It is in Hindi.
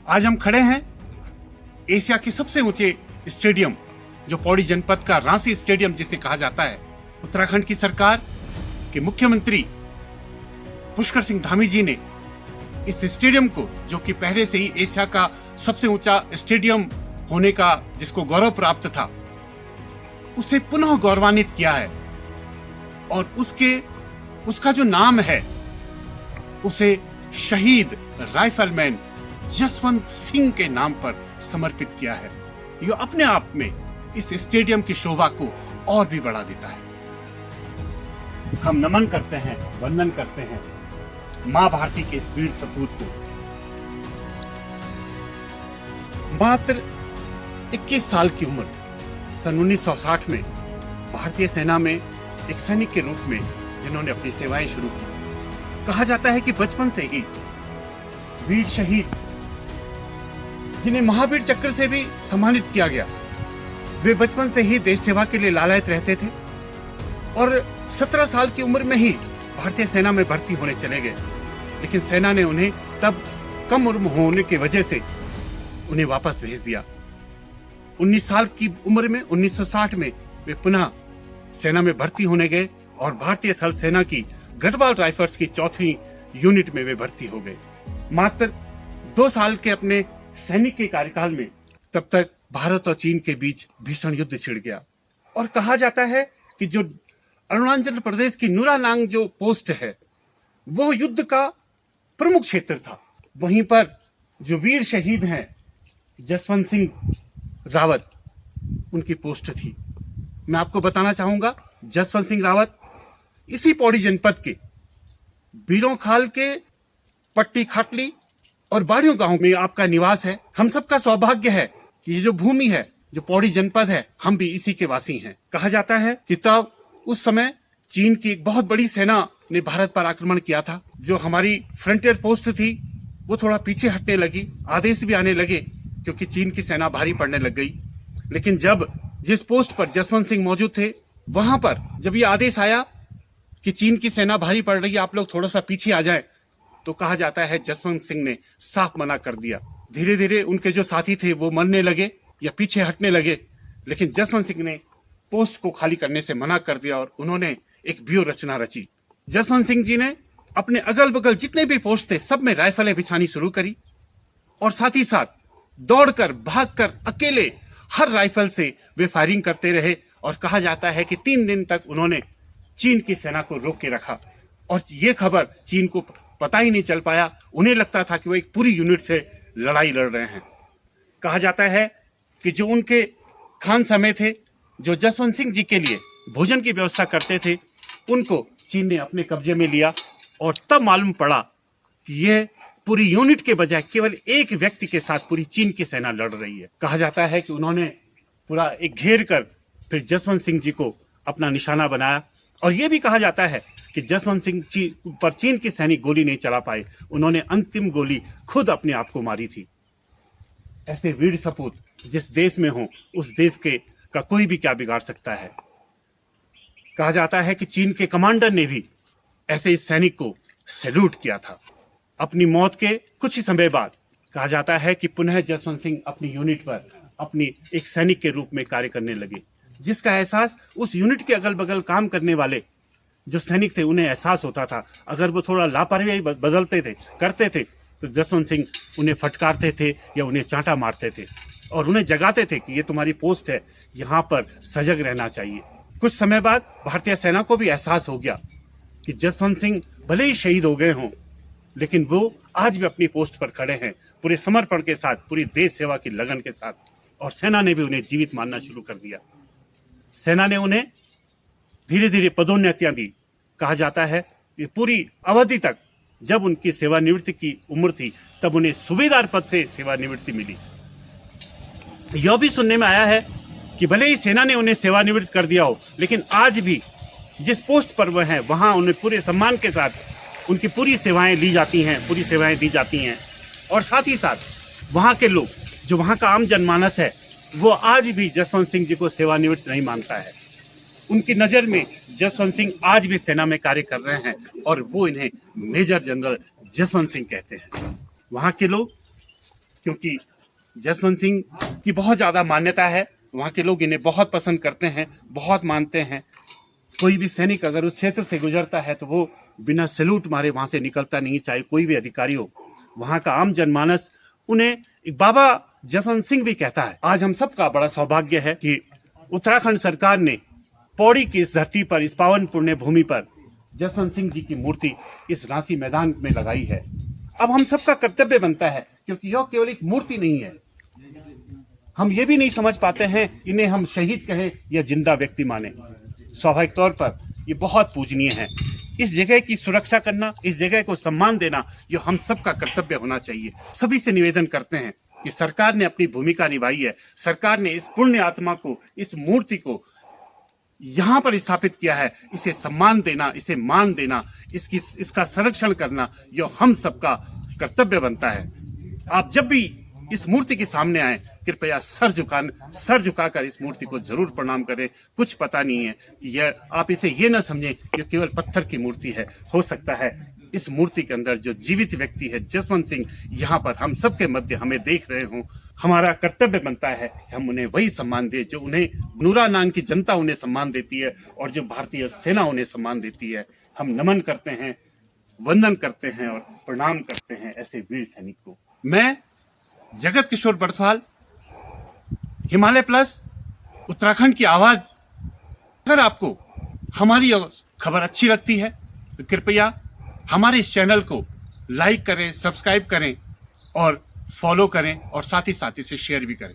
आज हम खड़े हैं एशिया के सबसे ऊंचे स्टेडियम, जो पौड़ी जनपद का रांसी स्टेडियम जिसे कहा जाता है। उत्तराखंड की सरकार के मुख्यमंत्री पुष्कर सिंह धामी जी ने इस स्टेडियम को, जो कि पहले से ही एशिया का सबसे ऊंचा स्टेडियम होने का जिसको गौरव प्राप्त था, उसे पुनः गौरवान्वित किया है और उसका जो नाम है उसे शहीद राइफलमैन जसवंत सिंह के नाम पर समर्पित किया है। यह अपने आप में इस स्टेडियम की शोभा को और भी बढ़ा देता है। हम नमन करते हैं, वंदन करते हैं मां भारती के इस वीर सपूत को। मात्र 21 साल की उम्र, सन 1960 में भारतीय सेना में एक सैनिक के रूप में जिन्होंने अपनी सेवाएं शुरू की। कहा जाता है कि बचपन से ही वीर शहीद, जिन्हें महावीर चक्र से भी सम्मानित किया गया, वे बचपन से ही देश सेवा के लिए लालायित रहते थे और 17 साल की उम्र में ही भारतीय सेना में भर्ती होने चले गए। लेकिन सेना ने उन्हें तब कम उम्र होने की वजह से उन्हें वापस भेज दिया। 19 साल की उम्र में 1960 में वे पुनः सेना में भर्ती होने गए और भारतीय थल सेना की गढ़वाल राइफल्स की 4वीं यूनिट में वे भर्ती हो गए। मात्र 2 साल के अपने सैनिक के कार्यकाल में तब तक भारत और चीन के बीच भीषण युद्ध छिड़ गया और कहा जाता है कि जो अरुणाचल प्रदेश की नुरानांग जो पोस्ट है, वो युद्ध का प्रमुख क्षेत्र था। वहीं पर जो वीर शहीद हैं जसवंत सिंह रावत, उनकी पोस्ट थी। मैं आपको बताना चाहूंगा, जसवंत सिंह रावत इसी पौड़ी जनपद के बीरों खाल के पट्टी खाटली और बाड़ियों गांव में आपका निवास है। हम सबका सौभाग्य है कि ये जो भूमि है, जो पौड़ी जनपद है, हम भी इसी के वासी हैं। कहा जाता है कि तब उस समय चीन की एक बहुत बड़ी सेना ने भारत पर आक्रमण किया था। जो हमारी फ्रंटियर पोस्ट थी वो थोड़ा पीछे हटने लगी, आदेश भी आने लगे क्योंकि चीन की सेना भारी पड़ने लग गई। लेकिन जब जिस पोस्ट पर जसवंत सिंह मौजूद थे, वहां पर जब ये आदेश आया कि चीन की सेना भारी पड़ रही है, आप लोग थोड़ा सा पीछे आ जाएं, तो कहा जाता है जसवंत सिंह ने साफ मना कर दिया। धीरे धीरे उनके जो साथी थे वो मरने लगे या पीछे हटने लगे, लेकिन जसवंत सिंह ने पोस्ट को खाली करने से मना कर दिया और उन्होंने एक व्यूह रचना रची। जसवंत सिंह जी ने अपने अगल बगल जितने भी पोस्ट थे सब में राइफलें बिछानी शुरू करी और साथ ही साथ दौड़कर, भागकर, अकेले हर राइफल से वे फायरिंग करते रहे और कहा जाता है कि 3 दिन तक उन्होंने चीन की सेना को रोक के रखा और ये खबर चीन को पता ही नहीं चल पाया। उन्हें लगता था कि वो एक पूरी यूनिट से लड़ाई लड़ रहे हैं। कहा जाता है कि जो उनके खान समय थे, जो जसवंत सिंह जी के लिए भोजन की व्यवस्था करते थे, उनको चीन ने अपने कब्जे में लिया और तब मालूम पड़ा कि ये पूरी यूनिट के बजाय केवल एक व्यक्ति के साथ पूरी चीन की सेना लड़ रही है। कहा जाता है कि उन्होंने पूरा एक घेर कर फिर जसवंत सिंह जी को अपना निशाना बनाया और यह भी कहा जाता है कि जसवंत सिंह पर चीन के सैनिक गोली नहीं चला पाए, उन्होंने अंतिम गोली खुद अपने आप को मारी थी। ऐसे वीर सपूत जिस देश में हो, उस देश का कोई भी क्या बिगाड़ सकता है। कहा जाता है कि चीन के कमांडर ने भी ऐसे इस सैनिक को सैल्यूट किया था। अपनी मौत के कुछ ही समय बाद कहा जाता है कि पुनः जसवंत सिंह अपनी यूनिट पर अपनी एक सैनिक के रूप में कार्य करने लगे, जिसका एहसास उस यूनिट के अगल बगल काम करने वाले जो सैनिक थे उन्हें एहसास होता था। अगर वो थोड़ा लापरवाही करते थे तो जसवंत सिंह उन्हें फटकारते थे या उन्हें चांटा मारते थे और उन्हें जगाते थे कि ये तुम्हारी पोस्ट है, यहाँ पर सजग रहना चाहिए। कुछ समय बाद भारतीय सेना को भी एहसास हो गया कि जसवंत सिंह भले ही शहीद हो गए हों, लेकिन वो आज भी अपनी पोस्ट पर खड़े हैं, पूरे समर्पण के साथ, पूरी देश सेवा की लगन के साथ, और सेना ने भी उन्हें जीवित मानना शुरू कर दिया। सेना ने उन्हें धीरे धीरे पदोन्नतियां दी। कहा जाता है कि पूरी अवधि तक जब उनकी सेवानिवृत्ति की उम्र थी तब उन्हें सूबेदार पद से सेवानिवृत्ति मिली। यह भी सुनने में आया है कि भले ही सेना ने उन्हें सेवानिवृत्त कर दिया हो, लेकिन आज भी जिस पोस्ट पर वह हैं वहां उन्हें पूरे सम्मान के साथ उनकी पूरी सेवाएं ली जाती हैं, पूरी सेवाएं दी जाती हैं। और साथ ही साथ वहां के लोग, जो वहां का आम जनमानस है, वो आज भी जसवंत सिंह जी को सेवानिवृत्त नहीं मानता है। उनकी नज़र में जसवंत सिंह आज भी सेना में कार्य कर रहे हैं और वो इन्हें मेजर जनरल जसवंत सिंह कहते हैं। वहाँ के लोग क्योंकि जसवंत सिंह की बहुत ज़्यादा मान्यता है। वहाँ के लोग इन्हें बहुत पसंद करते हैं, बहुत मानते हैं। कोई भी सैनिक अगर उस क्षेत्र से गुजरता है तो वो बिना सैल्यूट मारे वहाँ से निकलता नहीं, चाहे कोई भी अधिकारी हो। वहाँ का आम जनमानस उन्हें एक बाबा जसवंत सिंह भी कहता है। आज हम सबका बड़ा सौभाग्य है कि उत्तराखंड सरकार ने पौड़ी की इस धरती पर, इस पावन पुण्य भूमि पर जसवंत सिंह जी की मूर्ति इस रांसी मैदान में लगाई है। अब हम सबका कर्तव्य बनता है, क्योंकि यह केवल एक मूर्ति नहीं है। हम ये भी नहीं समझ पाते हैं इन्हें हम शहीद कहें या जिंदा व्यक्ति माने। स्वाभाविक तौर पर ये बहुत पूजनीय है। इस जगह की सुरक्षा करना, इस जगह को सम्मान देना, ये हम सबका कर्तव्य होना चाहिए। सभी से निवेदन करते हैं कि सरकार ने अपनी भूमिका निभाई है। सरकार ने इस पुण्य आत्मा को, इस मूर्ति को यहाँ पर स्थापित किया है। इसे सम्मान देना, इसे मान देना, इसका संरक्षण करना, यह हम सबका कर्तव्य बनता है। आप जब भी इस मूर्ति के सामने आए, कृपया सर झुकाकर इस मूर्ति को जरूर प्रणाम करें। कुछ पता नहीं है कि यह, आप इसे ये न समझें कि केवल पत्थर की मूर्ति है। हो सकता है इस मूर्ति के अंदर जो जीवित व्यक्ति है जसवंत सिंह, यहाँ पर हम सबके मध्य हमें देख रहे हों। हमारा कर्तव्य बनता है कि हम उन्हें वही सम्मान दें जो उन्हें नूरानांग की जनता उन्हें सम्मान देती है और जो भारतीय सेना उन्हें सम्मान देती है। हम नमन करते हैं, वंदन करते हैं और प्रणाम करते हैं ऐसे वीर सैनिक को। मैं जगत किशोर बरथवाल, हिमालय प्लस, उत्तराखंड की आवाज। अगर आपको हमारी खबर अच्छी लगती है तो कृपया हमारे इस चैनल को लाइक करें, सब्सक्राइब करें और फॉलो करें और साथ ही इसे शेयर भी करें।